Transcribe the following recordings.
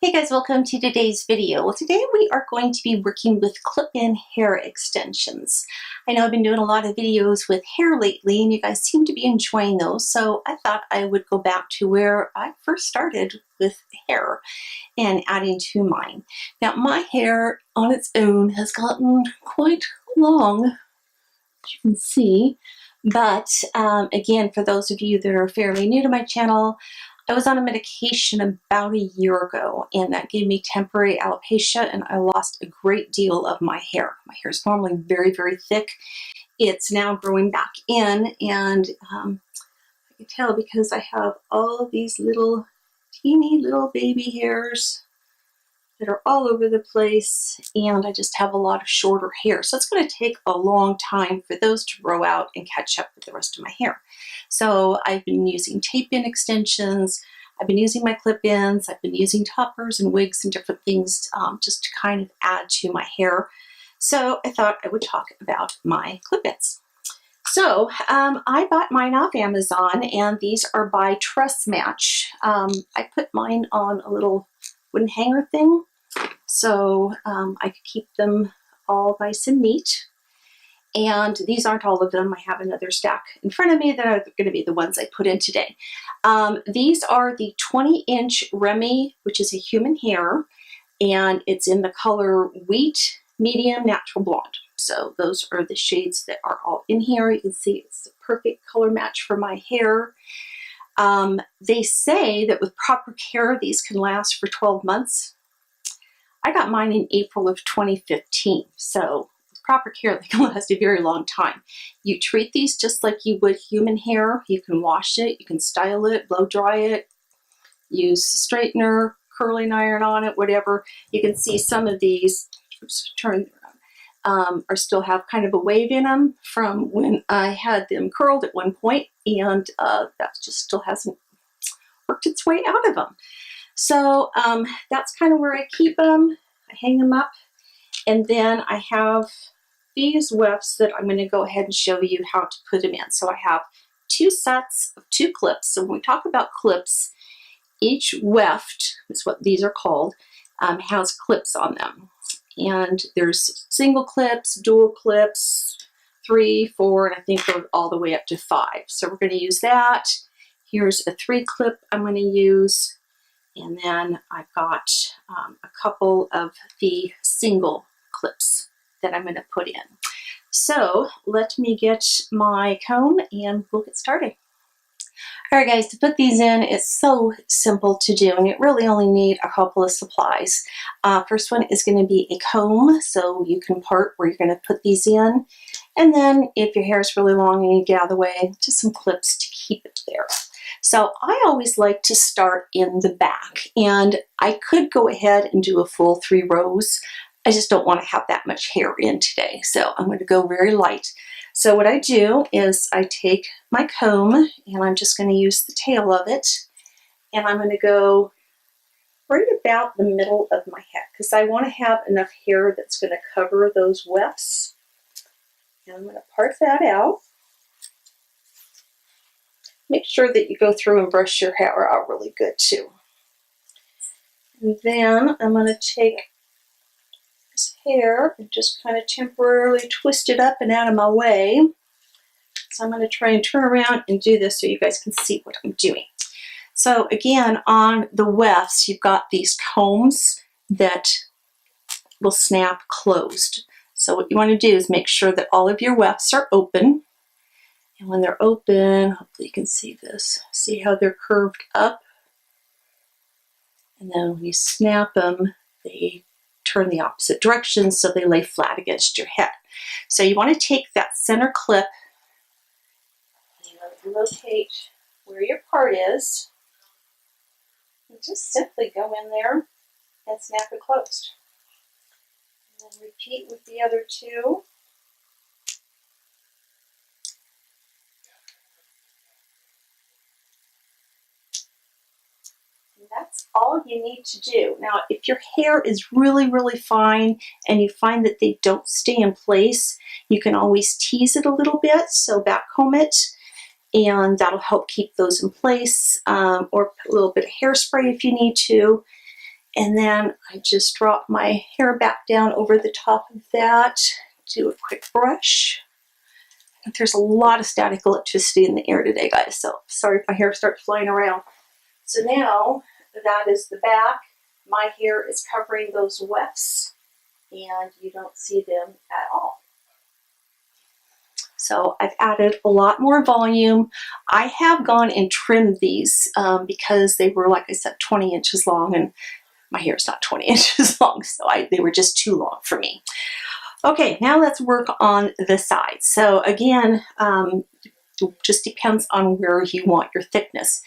Hey guys, welcome to today's video. Well, today we are going to be working with clip-in hair extensions. I know I've been doing a lot of videos with hair lately and you guys seem to be enjoying those, so I thought I would go back to where I first started with hair and adding to mine. Now my hair on its own has gotten quite long, as you can see, but again, for those of you that are fairly new to my channel, I was on a medication about a year ago and that gave me temporary alopecia and I lost a great deal of my hair. My hair is normally very, very thick. It's now growing back in and I can tell because I have all these little teeny little baby hairs that are all over the place and I just have a lot of shorter hair. So it's going to take a long time for those to grow out and catch up with the rest of my hair. So I've been using tape-in extensions, I've been using my clip-ins, I've been using toppers and wigs and different things just to kind of add to my hair. So I thought I would talk about my clip-ins. So I bought mine off Amazon and these are by TRESSMATCH. I put mine on a little wooden hanger thing so I could keep them all nice and neat. And these aren't all of them. I have another stack in front of me that are going to be the ones I put in today. These are the 20-inch Remy, which is a human hair, and it's in the color Wheat, Medium, Natural Blonde. So those are the shades that are all in here. You can see it's the perfect color match for my hair. They say that with proper care, these can last for 12 months. I got mine in April of 2015, so with proper care, they can last a very long time. You treat these just like you would human hair. You can wash it, you can style it, blow dry it, use a straightener, curling iron on it, whatever. You can see some of these, turn around, are still have kind of a wave in them from when I had them curled at one point, and that just still hasn't worked its way out of them. So that's kind of where I keep them. I hang them up, and then I have these wefts that I'm going to go ahead and show you how to put them in. So I have two sets of two clips. So when we talk about clips, each weft is what these are called, has clips on them. And there's single clips, dual clips, 3, 4, and I think they're all the way up to 5. So we're going to use that. Here's a 3 clip I'm going to use. And then I've got a couple of the single clips that I'm going to put in. So let me get my comb and we'll get started. Alright guys, to put these in, it's so simple to do and you really only need a couple of supplies. First one is going to be a comb, so you can part where you're going to put these in. And then if your hair is really long and you get out of the way, just some clips to keep it there. So I always like to start in the back, and I could go ahead and do a full 3 rows. I just don't want to have that much hair in today, so I'm going to go very light. So what I do is I take my comb and I'm just going to use the tail of it, and I'm going to go right about the middle of my head because I want to have enough hair that's going to cover those wefts. And I'm going to part that out. Make sure that you go through and brush your hair out really good too. And then I'm going to take this hair and just kind of temporarily twist it up and out of my way. So I'm going to try and turn around and do this so you guys can see what I'm doing. So again, on the wefts, you've got these combs that will snap closed. So what you want to do is make sure that all of your wefts are open. And when they're open, hopefully you can see this. See how they're curved up? And then when you snap them, they turn the opposite direction so they lay flat against your head. So you want to take that center clip and locate where your part is. And just simply go in there and snap it closed. And then repeat with the other 2. That's all you need to do. Now, if your hair is really, really fine and you find that they don't stay in place, you can always tease it a little bit, so back comb it, and that'll help keep those in place, or put a little bit of hairspray if you need to. And then I just drop my hair back down over the top of that, do a quick brush. There's a lot of static electricity in the air today, guys, so sorry if my hair starts flying around. So now that is the back. My hair is covering those wefts, and you don't see them at all. So I've added a lot more volume. I have gone and trimmed these because they were, like I said, 20 inches long, and my hair is not 20 inches long, so they were just too long for me. Okay, now let's work on the sides. So again, just depends on where you want your thickness.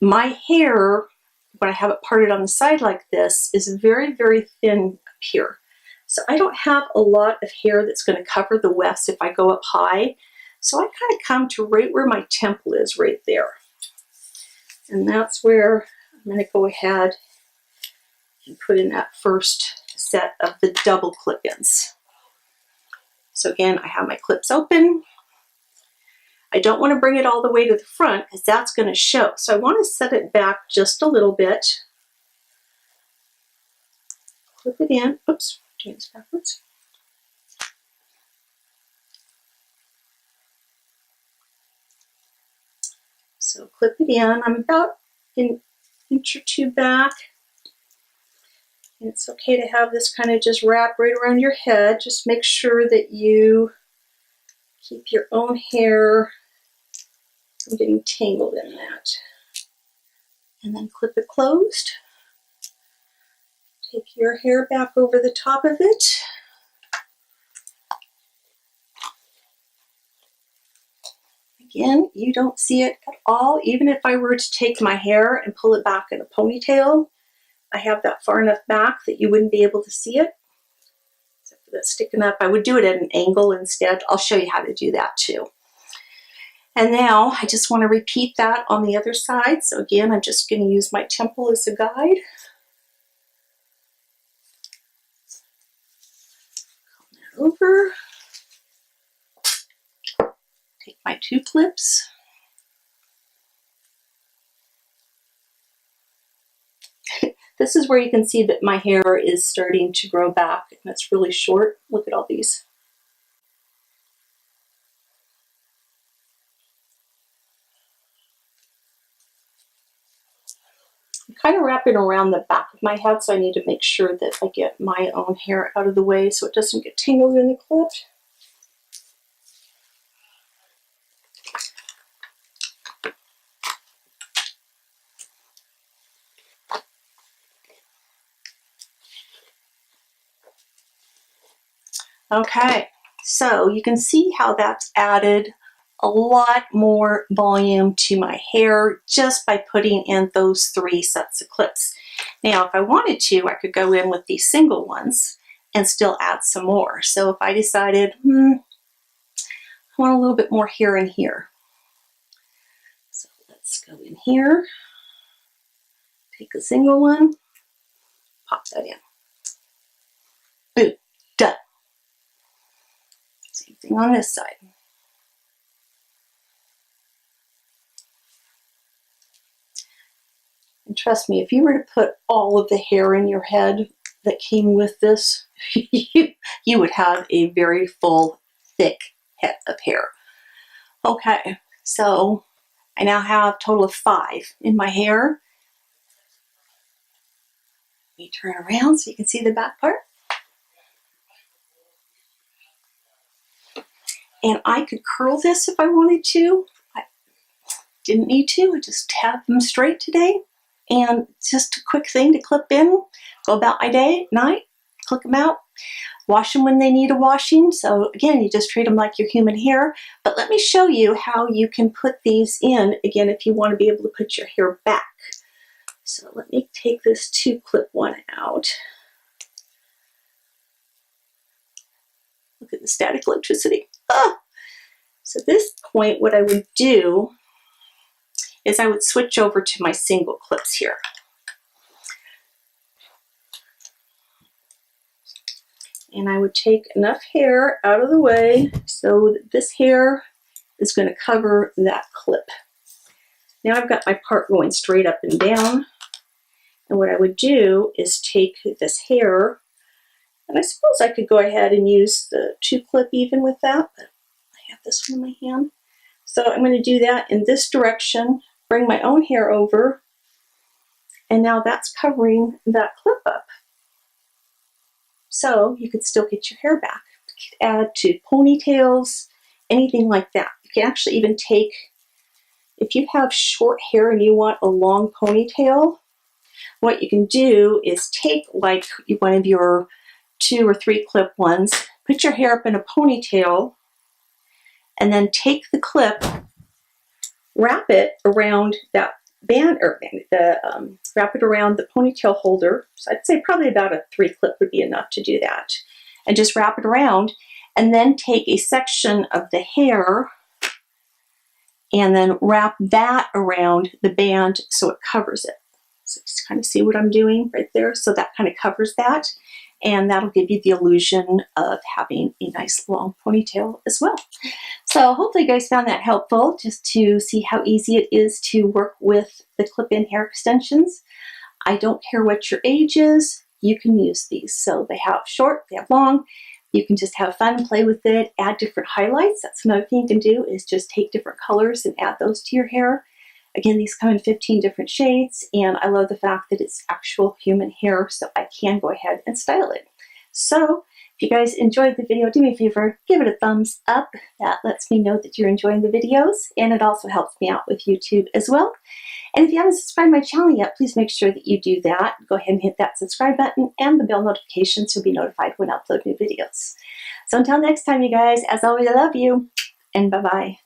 My hair, when I have it parted on the side like this, is very, very thin up here. So I don't have a lot of hair that's going to cover the wefts if I go up high. So I kind of come to right where my temple is, right there. And that's where I'm going to go ahead and put in that first set of the double clip-ins. So again, I have my clips open. I don't want to bring it all the way to the front because that's going to show. So I want to set it back just a little bit. Clip it in. Oops, doing this backwards. So clip it in. I'm about an inch or two back. And it's okay to have this kind of just wrap right around your head. Just make sure that you keep your own hair from getting tangled in that. And then clip it closed. Take your hair back over the top of it. Again, you don't see it at all. Even if I were to take my hair and pull it back in a ponytail, I have that far enough back that you wouldn't be able to see it. Except for that sticking up. I would do it at an angle instead. I'll show you how to do that too. And now I just want to repeat that on the other side. So again, I'm just going to use my temple as a guide. Comb that over. Take my two clips. This is where you can see that my hair is starting to grow back and it's really short. Look at all these. I'm kind of wrapping around the back of my head, so I need to make sure that I get my own hair out of the way so it doesn't get tangled in the clip. Okay, so you can see how that's added a lot more volume to my hair just by putting in those 3 sets of clips. Now, if I wanted to, I could go in with these single ones and still add some more. So if I decided, I want a little bit more hair in here. So let's go in here, take a single one, pop that in. Boom, done. Same thing on this side. And trust me, if you were to put all of the hair in your head that came with this, you would have a very full, thick head of hair. Okay, so I now have a total of 5 in my hair. Let me turn around so you can see the back part. And I could curl this if I wanted to. I didn't need to. I just have them straight today. And just a quick thing to clip in, go about my day, night, click them out, wash them when they need a washing. So again, you just treat them like your human hair. But let me show you how you can put these in, again, if you want to be able to put your hair back. So let me take this 2-clip one out. Look at the static electricity. Ah! So at this point, what I would do is I would switch over to my single clips here. And I would take enough hair out of the way so that this hair is going to cover that clip. Now I've got my part going straight up and down. And what I would do is take this hair, and I suppose I could go ahead and use the 2-clip even with that, but I have this one in my hand. So I'm going to do that in this direction, bring my own hair over, and now that's covering that clip up. So you could still get your hair back. You could add to ponytails, anything like that. You can actually even take, if you have short hair and you want a long ponytail, what you can do is take like one of your 2 or 3 clip ones, put your hair up in a ponytail, and then take the clip, wrap it around that band, or wrap it around the ponytail holder. So I'd say probably about a 3-clip would be enough to do that. And just wrap it around, and then take a section of the hair and then wrap that around the band so it covers it. So just kind of see what I'm doing right there. So that kind of covers that, and that'll give you the illusion of having a nice long ponytail as well. So hopefully you guys found that helpful, just to see how easy it is to work with the clip-in hair extensions. I don't care what your age is, you can use these. So they have short, they have long. You can just have fun, play with it, add different highlights. That's another thing you can do, is just take different colors and add those to your hair. Again, these come in 15 different shades, and I love the fact that it's actual human hair, so I can go ahead and style it. So if you guys enjoyed the video, do me a favor, give it a thumbs up. That lets me know that you're enjoying the videos, and it also helps me out with YouTube as well. And if you haven't subscribed to my channel yet, please make sure that you do that. Go ahead and hit that subscribe button and the bell notification so you'll be notified when I upload new videos. So until next time, you guys, as always, I love you, and bye-bye.